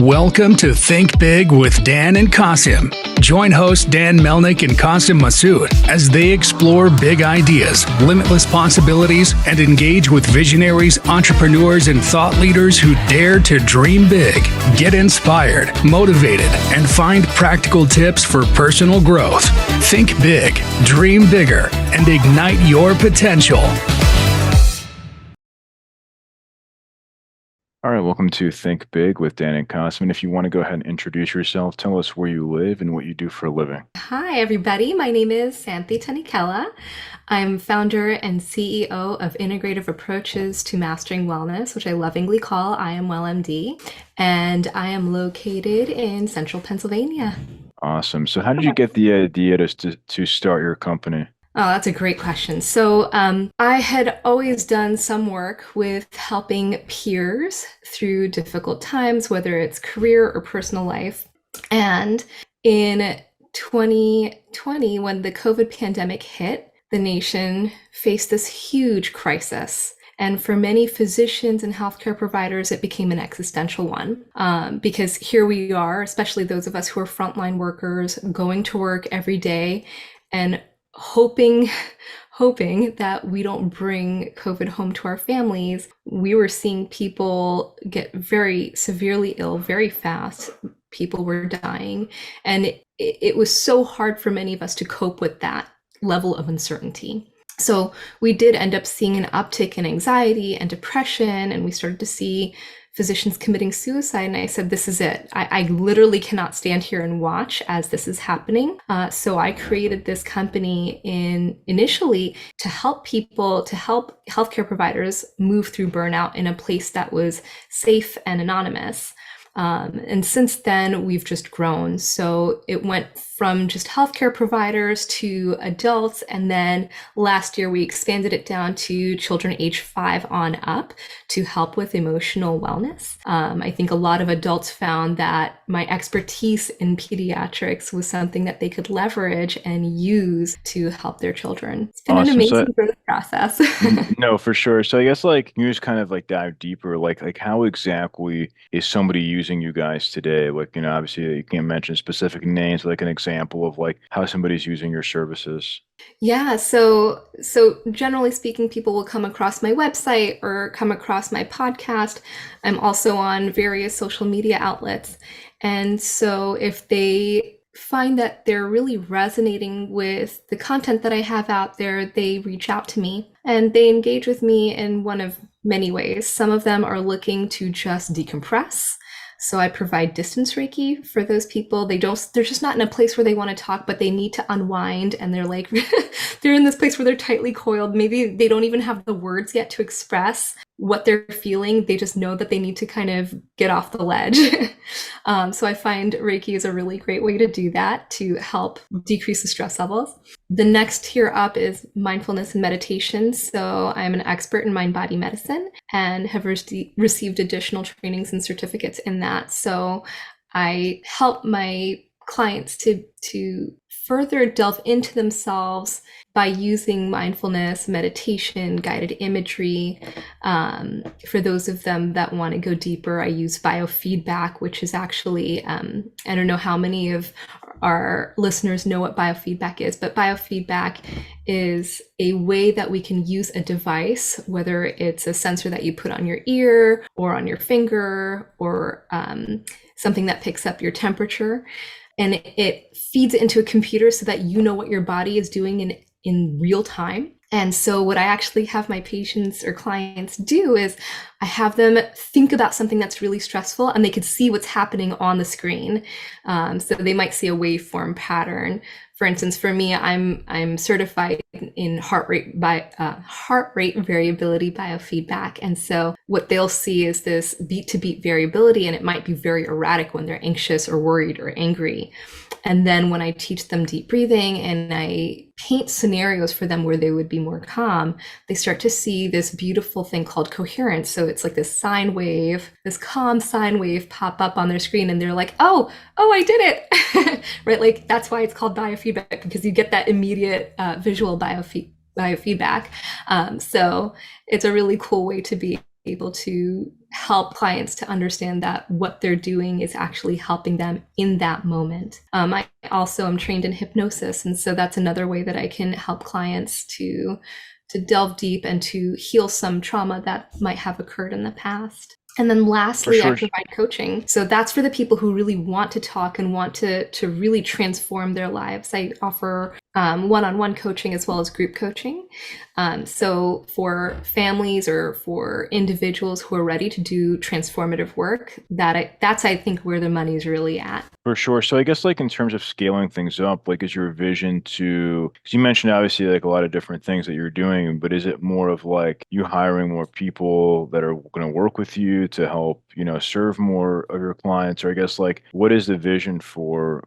Welcome to Think Big with Dan and Qasim. Join hosts Dan Melnick and Qasim Masood as they explore big ideas, limitless possibilities, and engage with visionaries, entrepreneurs, and thought leaders who dare to dream big, get inspired, motivated, and find practical tips for personal growth. Think big, dream bigger, and ignite your potential. All right, welcome to Think Big with Dan and Qasim. And if you want to go ahead and introduce yourself, tell us where you live and what you do for a living. Hi, everybody. My name is Santisree Tanikella. I'm founder and CEO of Integrative Approaches to Mastering Wellness, which I lovingly call I Am Well MD. And I am located in central Pennsylvania. Awesome. So how did you get the idea to start your company? Oh, that's a great question. So I had always done some work with helping peers through difficult times, whether it's career or personal life. And in 2020, when the COVID pandemic hit, the nation faced this huge crisis. And for many physicians and healthcare providers, it became an existential one because here we are, especially those of us who are frontline workers, going to work every day and hoping that we don't bring COVID home to our families. We were seeing people get very severely ill very fast. People were dying. And it was so hard for many of us to cope with that level of uncertainty. So we did end up seeing an uptick in anxiety and depression, and we started to see physicians committing suicide. And I said, this is it. I literally cannot stand here and watch as this is happening. So I created this company initially to help people, to help healthcare providers move through burnout in a place that was safe and anonymous. And since then, we've just grown. So it went from just healthcare providers to adults. And then last year, we expanded it down to children age 5 on up to help with emotional wellness. I think a lot of adults found that my expertise in pediatrics was something that they could leverage and use to help their children. It's been an amazing growth process. No, for sure. So I guess you just kind of dive deeper, like how exactly is somebody using you guys today? Obviously you can't mention specific names, like an example of how somebody's using your services. Yeah, so generally speaking, people will come across my website or come across my podcast. I'm also on various social media outlets. And so if they find that they're really resonating with the content that I have out there, they reach out to me and they engage with me in one of many ways. Some of them are looking to just decompress. So I provide distance Reiki for those people. They're just not in a place where they want to talk, but they need to unwind. And they're they're in this place where they're tightly coiled. Maybe they don't even have the words yet to express what they're feeling. They just know that they need to kind of get off the ledge. So I find Reiki is a really great way to do that, to help decrease the stress levels. The next tier up is mindfulness and meditation. So I'm an expert in mind-body medicine and have received additional trainings and certificates in that. So I help my clients to further delve into themselves by using mindfulness, meditation, guided imagery. For those of them that want to go deeper, I use biofeedback, which is actually, I don't know how many of our listeners know what biofeedback is, but biofeedback is a way that we can use a device, whether it's a sensor that you put on your ear or on your finger or something that picks up your temperature. And it feeds it into a computer so that you know what your body is doing in real time. And so what I actually have my patients or clients do is I have them think about something that's really stressful and they could see what's happening on the screen. So they might see a waveform pattern. For instance, for me, I'm certified in heart rate variability biofeedback. And so what they'll see is this beat to beat variability, and it might be very erratic when they're anxious or worried or angry. And then when I teach them deep breathing and I paint scenarios for them where they would be more calm, they start to see this beautiful thing called coherence. So it's like this sine wave, this calm sine wave pop up on their screen, and they're like, oh, I did it, right? That's why it's called biofeedback, because you get that immediate visual biofeedback. So it's a really cool way to be able to help clients to understand that what they're doing is actually helping them in that moment. I also am trained in hypnosis, and so that's another way that I can help clients to delve deep and to heal some trauma that might have occurred in the past. And then lastly, I provide coaching. So that's for the people who really want to talk and want to really transform their lives. I offer one-on-one coaching as well as group coaching. So for families or for individuals who are ready to do transformative work, that's I think where the money's really at. For sure. So I guess like in terms of scaling things up, like is your vision to, because you mentioned obviously like a lot of different things that you're doing, but is it more of like you hiring more people that are going to work with you to help, serve more of your clients? Or I guess like what is the vision for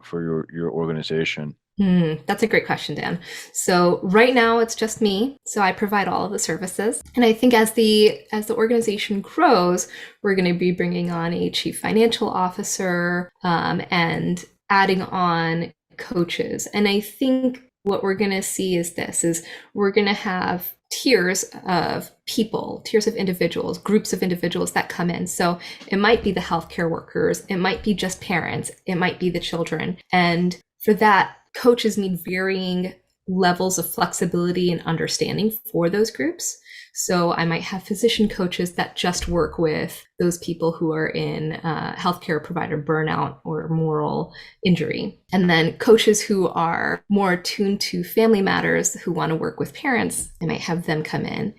your organization? That's a great question, Dan. So right now it's just me. So I provide all of the services. And I think as the organization grows, we're going to be bringing on a chief financial officer and adding on coaches. And I think what we're going to see is we're going to have tiers of people, tiers of individuals, groups of individuals that come in. So it might be the healthcare workers, it might be just parents, it might be the children. And for that, coaches need varying levels of flexibility and understanding for those groups. So I might have physician coaches that just work with those people who are in healthcare provider burnout or moral injury. And then coaches who are more attuned to family matters, who want to work with parents, I might have them come in.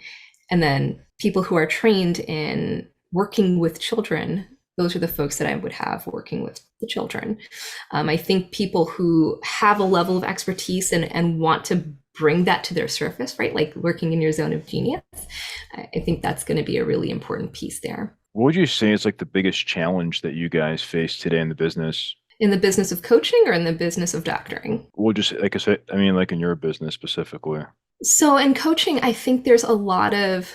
And then people who are trained in working with children, those are the folks that I would have working with the children. I think people who have a level of expertise and want to bring that to their surface, right? Like working in your zone of genius. I think that's going to be a really important piece there. What would you say is like the biggest challenge that you guys face today in the business? In the business of coaching or in the business of doctoring? Well, just like I said, I mean, like in your business specifically. So in coaching, I think there's a lot of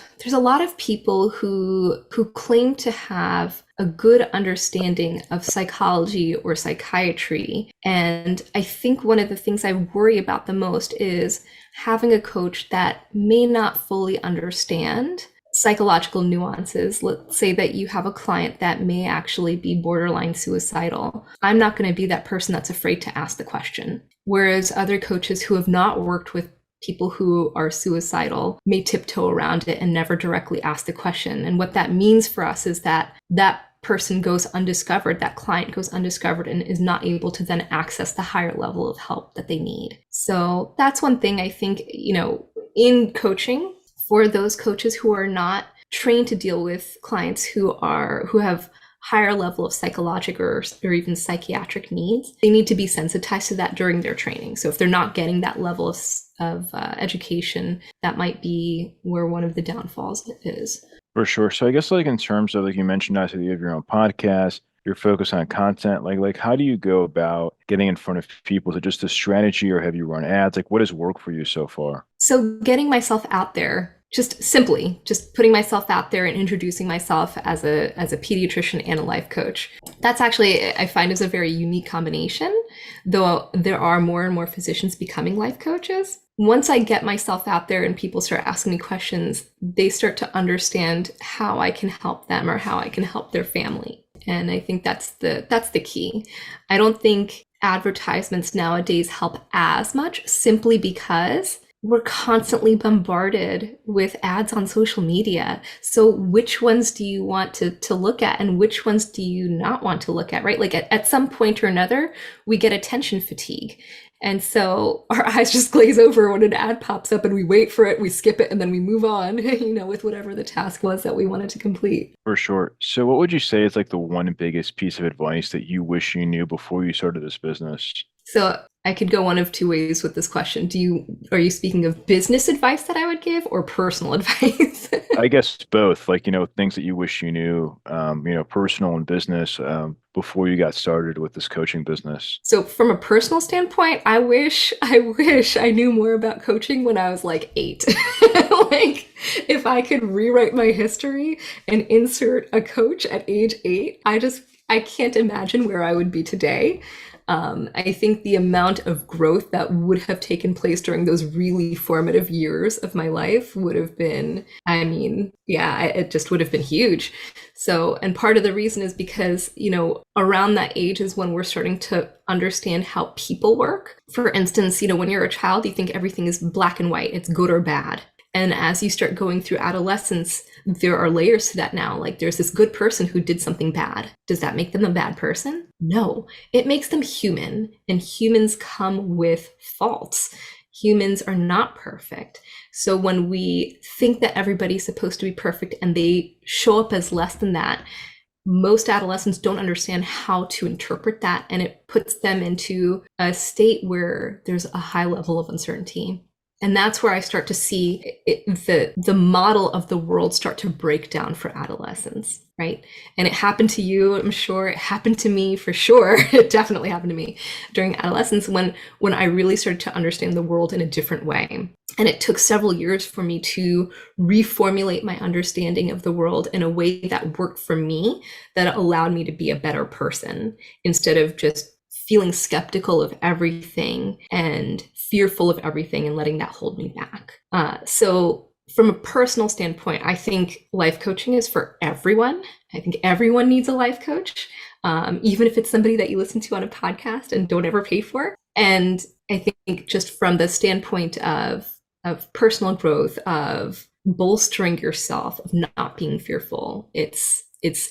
people who claim to have a good understanding of psychology or psychiatry. And I think one of the things I worry about the most is having a coach that may not fully understand psychological nuances. Let's say that you have a client that may actually be borderline suicidal. I'm not going to be that person that's afraid to ask the question. Whereas other coaches who have not worked with people who are suicidal may tiptoe around it and never directly ask the question. And what that means for us is that person goes undiscovered, that client goes undiscovered and is not able to then access the higher level of help that they need. So that's one thing I think, in coaching, for those coaches who are not trained to deal with clients who have higher level of psychological or even psychiatric needs, they need to be sensitized to that during their training. So if they're not getting that level of education, that might be where one of the downfalls is. For sure. So I guess like in terms of like you mentioned, I said you have your own podcast, you're focused on content. Like how do you go about getting in front of people? Is it just a strategy or have you run ads? Like what has worked for you so far? So getting myself out there, just putting myself out there and introducing myself as a pediatrician and a life coach. That's actually, I find, is a very unique combination, though there are more and more physicians becoming life coaches. Once I get myself out there and people start asking me questions, they start to understand how I can help them or how I can help their family. And I think that's the key. I don't think advertisements nowadays help as much simply because we're constantly bombarded with ads on social media. So which ones do you want to look at and which ones do you not want to look at, right? Like at some point or another, we get attention fatigue. And so our eyes just glaze over when an ad pops up and we wait for it, we skip it, and then we move on, with whatever the task was that we wanted to complete. For sure. So what would you say is like the one biggest piece of advice that you wish you knew before you started this business? So I could go one of two ways with this question. Are you speaking of business advice that I would give or personal advice? I guess both, like, things that you wish you knew, personal and business, before you got started with this coaching business. So from a personal standpoint, I wish I knew more about coaching when I was like 8. Like if I could rewrite my history and insert a coach at age 8, I can't imagine where I would be today. I think the amount of growth that would have taken place during those really formative years of my life would have been, I mean, yeah, it just would have been huge. So, and part of the reason is because, around that age is when we're starting to understand how people work. For instance, when you're a child, you think everything is black and white, it's good or bad. And as you start going through adolescence, there are layers to that now. Like there's this good person who did something bad. Does that make them a bad person? No, it makes them human, and humans come with faults. Humans are not perfect. So when we think that everybody's supposed to be perfect and they show up as less than that, most adolescents don't understand how to interpret that, and it puts them into a state where there's a high level of uncertainty. And that's where I start to see the model of the world start to break down for adolescents, right? And it happened to you, I'm sure. It happened to me for sure. It definitely happened to me during adolescence when I really started to understand the world in a different way. And it took several years for me to reformulate my understanding of the world in a way that worked for me, that allowed me to be a better person instead of just feeling skeptical of everything and fearful of everything and letting that hold me back. So from a personal standpoint, I think life coaching is for everyone. I think everyone needs a life coach, even if it's somebody that you listen to on a podcast and don't ever pay for. And I think just from the standpoint of personal growth, of bolstering yourself, of not being fearful, it's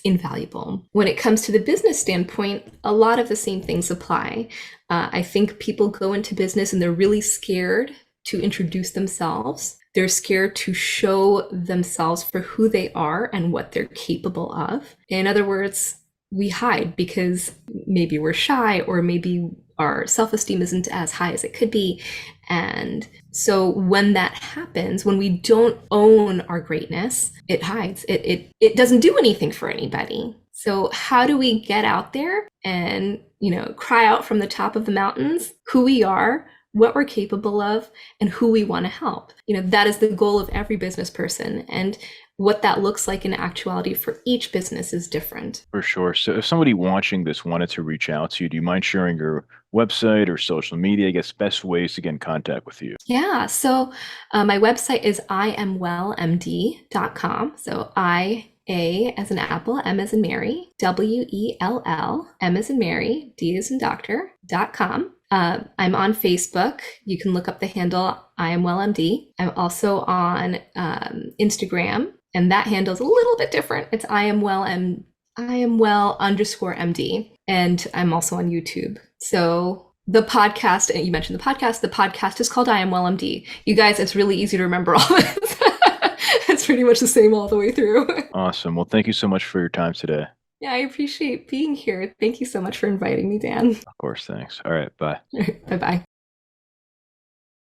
invaluable. When it comes to the business standpoint, a lot of the same things apply. I think people go into business and they're really scared to introduce themselves. They're scared to show themselves for who they are and what they're capable of. In other words, we hide because maybe we're shy, or maybe our self-esteem isn't as high as it could be. And so when that happens, when we don't own our greatness, it hides. It doesn't do anything for anybody. So how do we get out there and, cry out from the top of the mountains who we are, what we're capable of, and who we want to help? That is the goal of every business person. And what that looks like in actuality for each business is different. For sure. So if somebody watching this wanted to reach out to you, do you mind sharing your website or social media? I guess best ways to get in contact with you. Yeah. So my website is iamwellmd.com. So I-A as in apple, M as in Mary, W-E-L-L, M as in Mary, D as in doctor.com. I'm on Facebook. You can look up the handle iamwellmd. I'm also on Instagram, and that handle is a little bit different. It's iamwell_MD. And I'm also on YouTube. So the podcast, and you mentioned the podcast is called I Am Well MD. You guys, it's really easy to remember all this. It's pretty much the same all the way through. Awesome. Well, thank you so much for your time today. Yeah, I appreciate being here. Thank you so much for inviting me, Dan. Of course. Thanks. All right. Bye. Bye-bye.